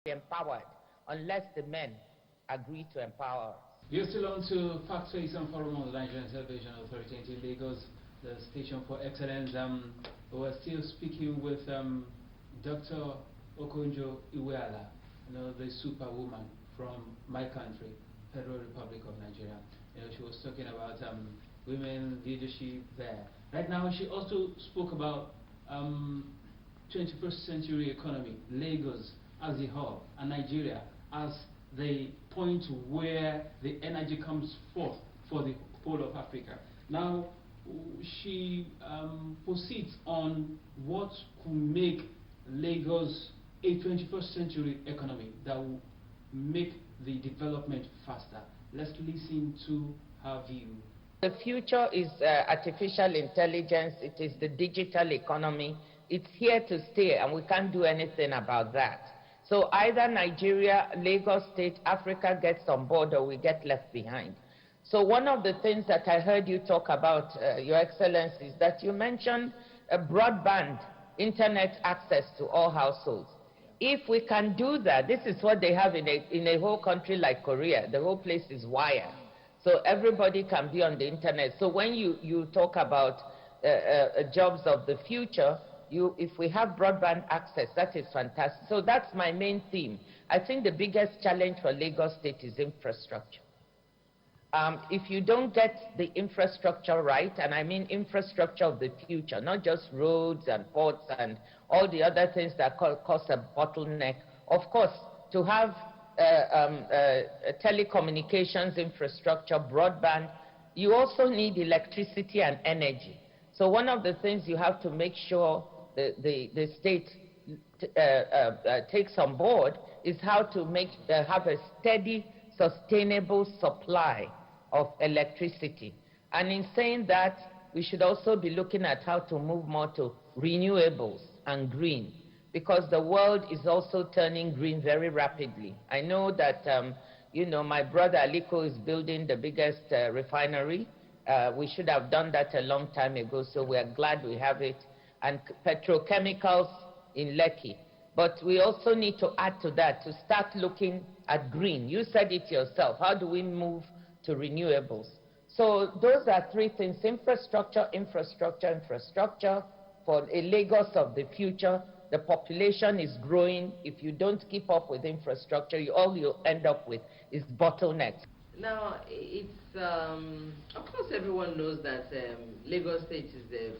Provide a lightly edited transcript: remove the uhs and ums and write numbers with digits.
be empowered unless the men agree to empower us. You're still on to Fact Face and Forum on the Nigerian Television Authority in Lagos, the station for excellence. We're still speaking with Dr. Okonjo-Iweala, the superwoman from my country, Federal Republic of Nigeria. She was talking about women leadership there. Right now, she also spoke about 21st century economy, Lagos as the hub, and Nigeria as the point where the energy comes forth for the whole of Africa. Now, she proceeds on what could make Lagos a 21st century economy that will make the development faster. Let's listen to her view. The future is artificial intelligence. It is the digital economy. It's here to stay, and we can't do anything about that. So either Nigeria, Lagos State, Africa gets on board, or we get left behind. So one of the things that I heard you talk about, Your Excellency, is that you mentioned a broadband internet access to all households. If we can do that, this is what they have in a whole country like Korea. The whole place is wired. So everybody can be on the internet. So when you talk about jobs of the future, if we have broadband access, that is fantastic. So that's my main theme. I think the biggest challenge for Lagos State is infrastructure. If you don't get the infrastructure right, and I mean infrastructure of the future, not just roads and ports and all the other things that cause a bottleneck, of course, to have telecommunications infrastructure, broadband, you also need electricity and energy. So one of the things you have to make sure the state takes on board is how to have a steady, sustainable supply of electricity. And in saying that, we should also be looking at how to move more to renewables and green, because the world is also turning green very rapidly. I know that, my brother Aliko is building the biggest refinery. We should have done that a long time ago, so we are glad we have it. And petrochemicals in Lekki. But we also need to add to that, to start looking at green. You said it yourself. How do we move to renewables? So those are three things: infrastructure, infrastructure, infrastructure for a Lagos of the future. The population is growing. If you don't keep up with infrastructure, all you end up with is bottlenecks. Now, it's, of course, everyone knows that Lagos State is the